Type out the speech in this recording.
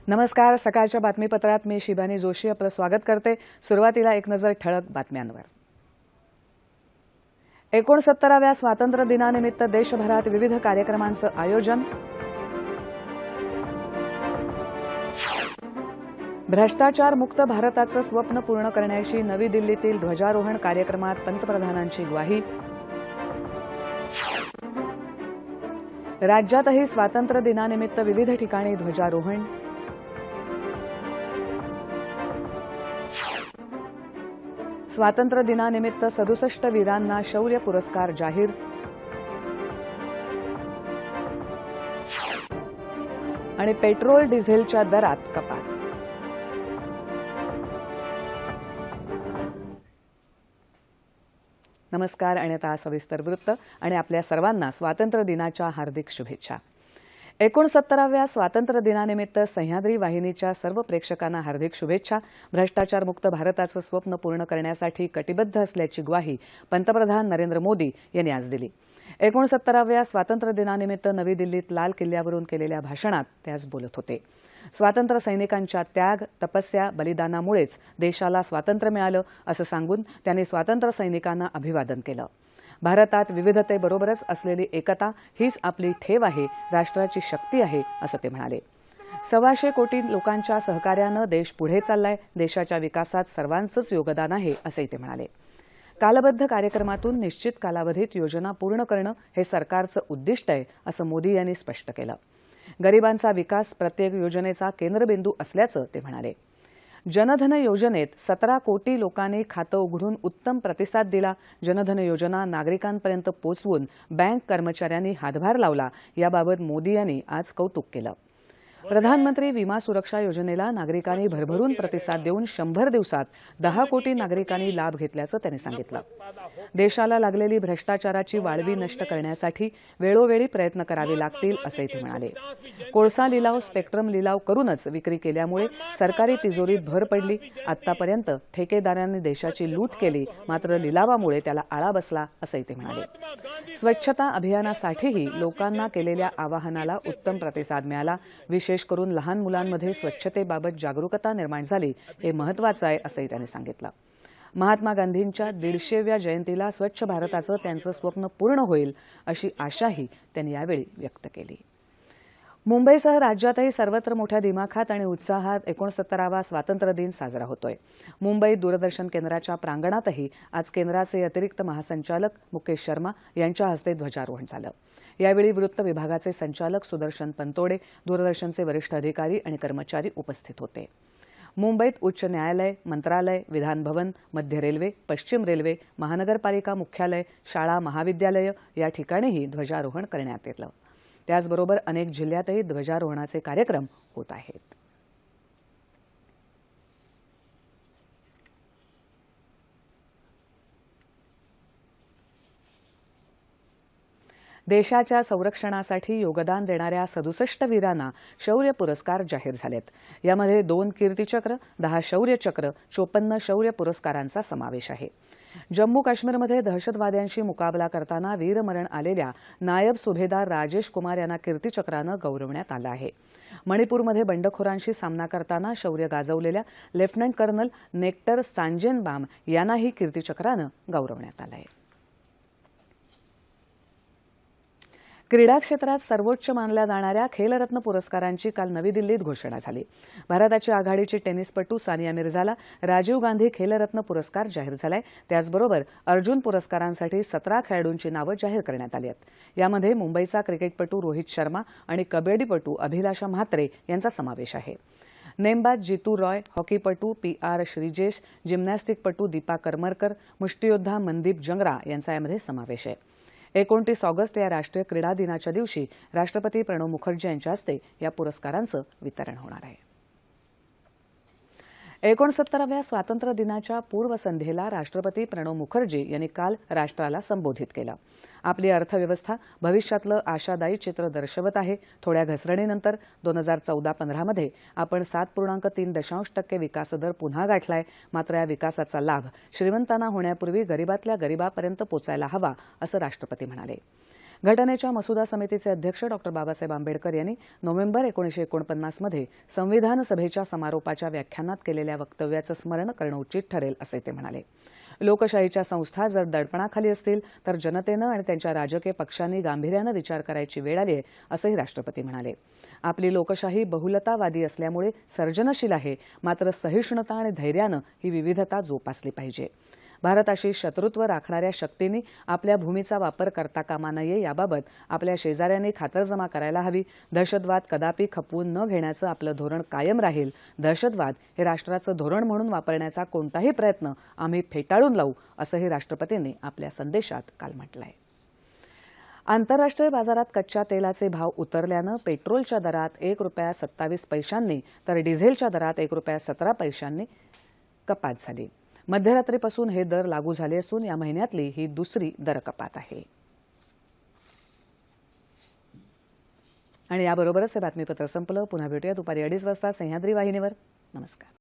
नमस्कार. सकाळच्या बातमीपत्रात मी शिबानी जोशी आपलं स्वागत करते. सुरुवातीला एक नजर ठळक बातम्यांवर. 69व्या स्वातंत्र्य दिनानिमित्त देशभरात विविध कार्यक्रमांचं आयोजन. भ्रष्टाचार मुक्त भारताचं स्वप्न पूर्ण करण्याची नवी दिल्लीतील ध्वजारोहण कार्यक्रमात पंतप्रधानांची ग्वाही. राज्यातही स्वातंत्र्य दिनानिमित्त विविध ठिकाणी ध्वजारोहण. स्वातंत्र्य दिनानिमित्त 67 वीरांना शौर्य पुरस्कार जाहीर. आणि पेट्रोल डिझेलच्या दरात कपात. नमस्कार. आणि आता सविस्तर वृत्त आणि आपल्या सर्वांना स्वातंत्र्य दिनाच्या हार्दिक शुभेच्छा. 69व्या स्वातंत्र्य दिनानिमित्त सह्याद्री वाहिनीच्या सर्व प्रेक्षकांना हार्दिक शुभेच्छा. भ्रष्टाचारमुक्त भारताचं स्वप्न पूर्ण करण्यासाठी कटिबद्ध असल्याची ग्वाही पंतप्रधान नरेंद्र मोदी यांनी आज दिली. 69व्या स्वातंत्र्य दिनानिमित्त नवी दिल्लीत लाल किल्ल्यावरून केलेल्या भाषणात ते आज बोलत होते. स्वातंत्र्य सैनिकांच्या त्याग, तपस्या, बलिदानामुळेच देशाला स्वातंत्र्य मिळालं असं सांगून त्यांनी स्वातंत्र्य सैनिकांना अभिवादन केलं. भारतात विविधतेबरोबरच असलेली एकता हीच आपली ठेव आहे, राष्ट्राची शक्ती आहे असं ते म्हणाले. 125 कोटी लोकांच्या सहकार्यानं देश पुढे चाललाय. देशाच्या विकासात सर्वांचंच योगदान आहे असंही ते म्हणाले. कालबद्ध कार्यक्रमातून निश्चित कालावधीत योजना पूर्ण करणं हे सरकारचं उद्दिष्ट आहे असं मोदी यांनी स्पष्ट केलं. गरिबांचा विकास प्रत्येक योजनेचा केंद्रबिंदू असल्याचं ते म्हणाले. जनधन योजनेत 17 कोटी लोकांनी खातं उघडून उत्तम प्रतिसाद दिला. जनधन योजना नागरिकांपर्यंत पोहोचवून बँक कर्मचाऱ्यांनी हातभार लावला. याबाबत मोदी यांनी आज कौतुक केलं. प्रधानमंत्री विमा सुरक्षा योजनेला नागरिकांनी भरभरून प्रतिसाद देऊन 100 दिवसात 10 कोटी नागरिकांनी लाभ घेतल्याचं त्यांनी सांगितलं. देशाला लागलेली भ्रष्टाचाराची वाळवी नष्ट करण्यासाठी वेळोवेळी प्रयत्न करावे लागतील असंही ते म्हणाले. कोळसा लिलाव, स्पेक्ट्रम लिलाव करूनच विक्री केल्यामुळे सरकारी तिजोरीत भर पडली. आतापर्यंत ठेकेदारांनी देशाची लूट केली, मात्र लिलावामुळे त्याला आळा बसला असंही ते म्हणाले. स्वच्छता अभियानासाठीही लोकांना केलेल्या आवाहनाला उत्तम प्रतिसाद मिळाला. विशेष करून लहान मुलांमध्ये स्वच्छतेबाबत जागरूकता निर्माण झाली, हे महत्त्वाचं आहे असंही त्यांनी सांगितलं. महात्मा गांधींच्या 150व्या जयंतीला स्वच्छ भारताचं त्यांचं स्वप्न पूर्ण होईल अशी आशाही त्यांनी यावेळी व्यक्त केली. मुंबईसह राज्यातही सर्वत्र मोठ्या दिमाखात आणि उत्साहात 69वा स्वातंत्र्य दिन साजरा होतोय. मुंबईत दूरदर्शन केंद्राच्या प्रांगणातही आज केंद्राचे अतिरिक्त महासंचालक मुकेश शर्मा यांच्या हस्ते ध्वजारोहण झालं. यावेळी वृत्त विभागाचे संचालक सुदर्शन पंतोडे, दूरदर्शनचे वरिष्ठ अधिकारी आणि कर्मचारी उपस्थित होते. मुंबईत उच्च न्यायालय, मंत्रालय, विधान भवन, मध्य रेल्वे, पश्चिम रेल्वे, महानगरपालिका मुख्यालय, शाळा, महाविद्यालय या ठिकाणीही ध्वजारोहण करण्यात येतं. त्याचबरोबर अनेक जिल्ह्यातही ध्वजारोहणाचे कार्यक्रम होत आहेत. देशाच्या संरक्षणासाठी योगदान देणाऱ्या 67 वीरांना शौर्य पुरस्कार जाहीर झालेत. यामध्ये 2 कीर्तिचक्र, 10 शौर्य चक्र, 54 शौर्य पुरस्कारांचा समावेश आहे. जम्मू काश्मीरमध्ये दहशतवाद्यांशी मुकाबला करताना वीरमरण आलेल्या नायब सुभेदार राजेश कुमार यांना कीर्तिचक्रानं गौरवण्यात आलं आहे. मणिपूरमध्ये बंडखोरांशी सामना करताना शौर्य गाजवलेल्या लेफ्टनंट कर्नल नेक्टर सांजेनबाम यांनाही कीर्तिचक्रानं गौरवण्यात आलं आहे. क्रीडा क्षेत्रात सर्वोच्च मानल्या जाणाऱ्या खेलरत्न पुरस्कारांची काल नवी दिल्लीत घोषणा झाली. भारताची आघाडीची टेनिसपटू सानिया मिर्झाला राजीव गांधी खेलरत्न पुरस्कार जाहीर झालाय. त्याचबरोबर अर्जुन पुरस्कारांसाठी 17 खेळाडूंची नावं जाहीर करण्यात आली आहेत. यामध्ये मुंबईचा क्रिकेटपटू रोहित शर्मा आणि कबड्डीपटू अभिलाषा म्हात्रे यांचा समावेश आहे. नेमबाज जितू रॉय, हॉकीपटू PR श्रीजेश, जिम्नॅस्टिकपटू दीपा करमरकर, मुष्टियोद्धा मनदीप जंगरा यांचा यामध्ये समावेश आहे. 29 ऑगस्ट या राष्ट्रीय क्रीडा दिनाच्या दिवशी राष्ट्रपती प्रणव मुखर्जी यांच्या हस्ते या पुरस्कारांचं वितरण होणार आहे. 69व्या स्वातंत्र्य दिनाच्या पूर्वसंध्येला राष्ट्रपती प्रणव मुखर्जी यांनी काल राष्ट्राला संबोधित केलं. आपली अर्थव्यवस्था भविष्यातलं आशादायी चित्र दर्शवत आहे. थोड्या घसरणीनंतर 2014-15 मध्ये आपण 7.3% विकासदर पुन्हा गाठलाय. मात्र या विकासाचा लाभ श्रीमंतांना होण्यापूर्वी गरीबातल्या गरीबापर्यंत पोचायला हवा असं राष्ट्रपती म्हणाले. घटनेच्या मसुदा समितीचे अध्यक्ष डॉ. बाबासाहेब आंबेडकर यांनी नोव्हेंबर 1949 मध्ये संविधान सभेच्या समारोपाच्या व्याख्यानात केलेल्या वक्तव्याचं स्मरण करणं उचित ठरेल, असे ते म्हणाले. लोकशाहीच्या संस्था जर दडपणाखाली असतील तर जनतेनं आणि त्यांच्या राजकीय पक्षांनी गांभीर्यानं विचार करायची वेळ आली आहे, असंही राष्ट्रपती म्हणाले. आपली लोकशाही बहुलतावादी असल्यामुळे सर्जनशील आहे, मात्र सहिष्णुता आणि धैर्यानं ही विविधता जोपासली पाहिजे. भारताशी शत्रुत्व राखणाऱ्या शक्तींनी आपल्या भूमीचा वापर करता कामा नये, याबाबत आपल्या शेजाऱ्यांनी खातरजमा करायला हवी. दहशतवाद कदापि खपवून न घेण्याचं आपलं धोरण कायम राहील. दहशतवाद हे राष्ट्राचं धोरण म्हणून वापरण्याचा कोणताही प्रयत्न आम्ही फेटाळून लावू, असंही राष्ट्रपतींनी आपल्या संदेशात काल म्हटलंय. आंतरराष्ट्रीय बाजारात कच्च्या तेलाचे भाव उतरल्यानं पेट्रोलच्या दरात ₹1.27 तर डिझेलच्या दरात ₹1.17 कपात झाली. मध्यरात्रीपासून हे दर लागू झाले असून या महिन्यातली ही दुसरी दर कपात आहे. आणि याबरोबरच हे बातमीपत्र संपलं. पुन्हा भेटूया दुपारी 2:30 वाजता सह्याद्री वाहिनीवर. नमस्कार.